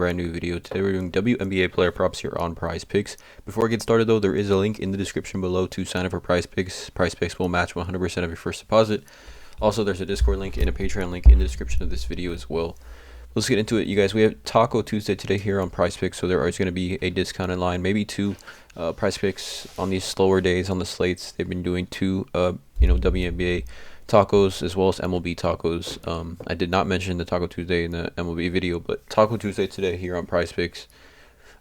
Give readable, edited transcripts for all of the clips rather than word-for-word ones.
Brand new video. Today we're doing WNBA player props here on PrizePicks. Before I get started though, there is a link in the description below to sign up for PrizePicks. PrizePicks will match 100% of your first deposit. Also, there's a Discord link and a Patreon link in the description of this video as well. Let's get into it, you guys. We have Taco Tuesday today here on PrizePicks, so there is going to be a discounted line, maybe two PrizePicks on these slower days on the slates. They've been doing two, WNBA tacos as well as MLB tacos. I did not mention the Taco Tuesday in the MLB video, but Taco Tuesday today here on PrizePicks.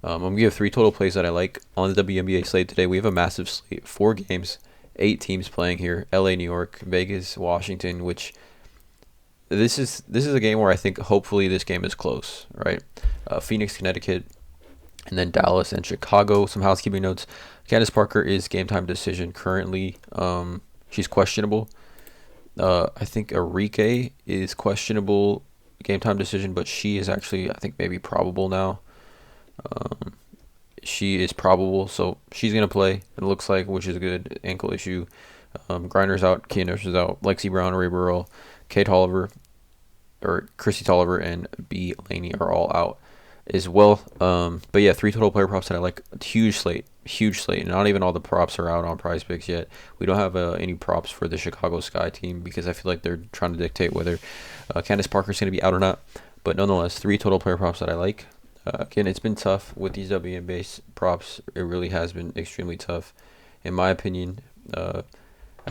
I'm gonna give 3 total plays that I like on the WNBA slate today. We have a massive slate, 4 games, 8 teams playing here: LA, New York, Vegas, Washington. Which this is a game where I think hopefully this game is close, right? Phoenix, Connecticut, and then Dallas and Chicago. Some housekeeping notes: Candace Parker is game time decision currently. She's questionable. I think Enrique is questionable game time decision, but she is actually, I think, maybe probable now. She is probable, so she's going to play, it looks like, which is good. Ankle issue. Grinder's out, Kia Nurse is out, Lexi Brown, Ray Burrell, Chrissy Tolliver, and B. Laney are all out as well. But yeah, 3 total player props that I like. Huge slate. And not even all the props are out on PrizePicks yet. We don't have any props for the Chicago Sky team because I feel like they're trying to dictate whether Candace Parker is going to be out or not. But nonetheless, 3 total player props that I like. Again, it's been tough with these WNBA props. It really has been extremely tough, in my opinion. I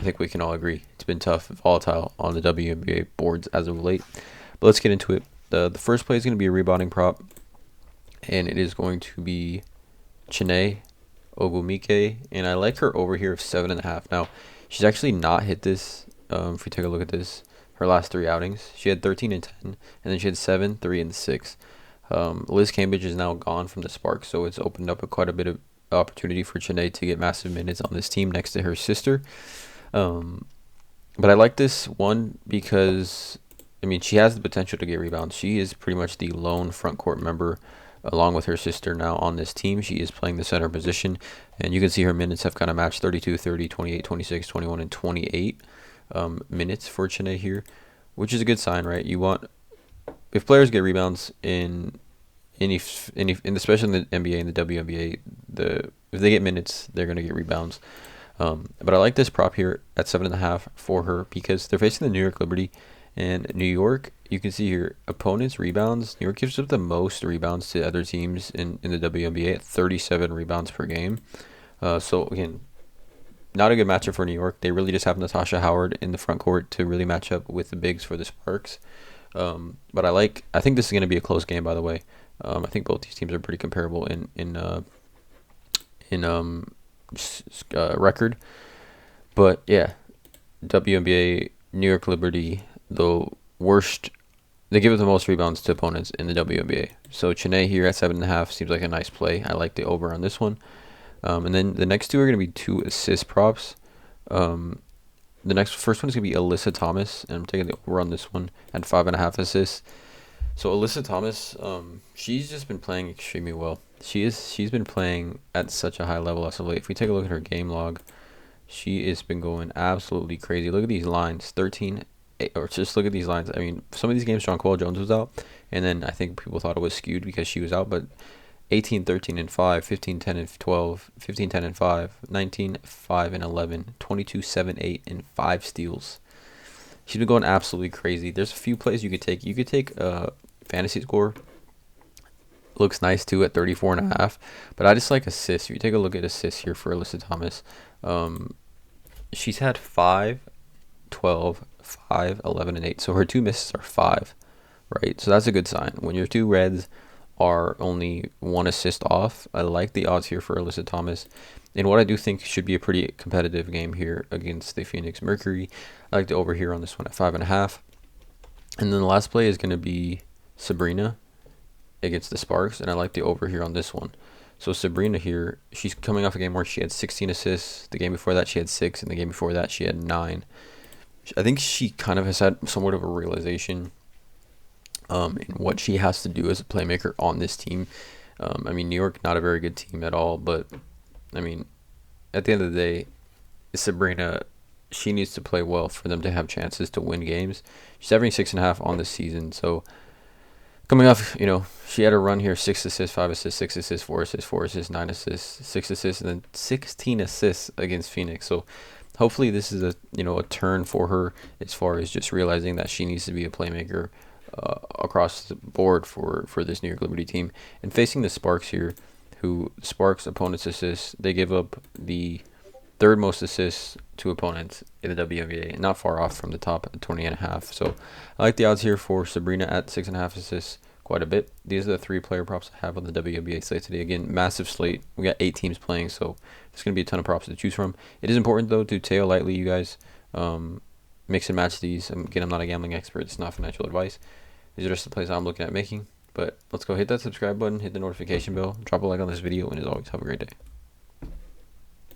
think we can all agree it's been tough, volatile on the WNBA boards as of late. But let's get into it. The first play is going to be a rebounding prop, and it is going to be Chiney Ogumike, and I like her over here of 7.5. Now, she's actually not hit this. If we take a look at this, her last 3 outings, she had 13 and 10, and then she had 7, 3, and 6. Liz Cambridge is now gone from the Sparks, so it's opened up quite a bit of opportunity for Chiney to get massive minutes on this team next to her sister. But I like this one because, I mean, she has the potential to get rebounds. She is pretty much the lone front court member along with her sister now on this team. She is playing the center position, and you can see her minutes have kind of matched 32, 30, 28, 26, 21, and 28 minutes for Chiney here, which is a good sign, right? You want, if players get rebounds in especially in the NBA and the WNBA, if they get minutes, they're going to get rebounds. But I like this prop here at 7.5 for her because they're facing the New York Liberty, and New York, you can see here, opponents' rebounds. New York gives up the most rebounds to other teams in the WNBA at 37 rebounds per game. So, again, not a good matchup for New York. They really just have Natasha Howard in the front court to really match up with the bigs for the Sparks. But I think this is going to be a close game, by the way. I think both these teams are pretty comparable in record. But, yeah, WNBA, New York Liberty, the worst. They give it the most rebounds to opponents in the WNBA. So Chiney here at 7.5 seems like a nice play. I like the over on this one. And then the next 2 are going to be 2 assist props. The first one is going to be Alyssa Thomas, and I'm taking the over on this one at 5.5 assists. So Alyssa Thomas, she's just been playing extremely well. She's been playing at such a high level as of late. If we take a look at her game log, she has been going absolutely crazy. Look at these lines, 13. Or just look at these lines. I mean, some of these games Jonquel Jones was out, and then I think people thought it was skewed because she was out, but 18, 13, and 5, 15, 10, and 12, 15, 10, and 5, 19, 5, and 11, 22, 7, 8, and 5 steals. She's been going absolutely crazy. There's a few plays you could take. You could take fantasy score. Looks nice too at 34.5, but I just like assists. If you take a look at assists here for Alyssa Thomas, she's had 5, 12, 5, 11, and 8. So her 2 misses are 5, right? So that's a good sign. When your 2 reds are only 1 assist off, I like the odds here for Alyssa Thomas. And what I do think should be a pretty competitive game here against the Phoenix Mercury. I like the over here on this one at 5.5. And then the last play is going to be Sabrina against the Sparks, and I like the over here on this one. So Sabrina here, she's coming off a game where she had 16 assists. The game before that she had 6, and the game before that she had 9. I think she kind of has had somewhat of a realization in what she has to do as a playmaker on this team. I mean, New York, not a very good team at all, but, I mean, at the end of the day, Sabrina, she needs to play well for them to have chances to win games. She's averaging 6.5 on this season, so Coming off, she had a run here: 6 assists, 5 assists, 6 assists, 4 assists, 4 assists, 9 assists, 6 assists, and then 16 assists against Phoenix. So hopefully this is a turn for her as far as just realizing that she needs to be a playmaker across the board for this New York Liberty team. And facing the Sparks here, who Sparks opponents assists, they give up the third most assists to opponents in the WNBA, not far off from the top at 20.5. So I like the odds here for Sabrina at 6.5 assists quite a bit. These are the 3 player props I have on the WNBA slate today. Again, massive slate. We got 8 teams playing, so there's going to be a ton of props to choose from. It is important, though, to tail lightly, you guys. Mix and match these. Again, I'm not a gambling expert. It's not financial advice. These are just the plays I'm looking at making. But let's go hit that subscribe button, hit the notification bell, drop a like on this video, and as always, have a great day.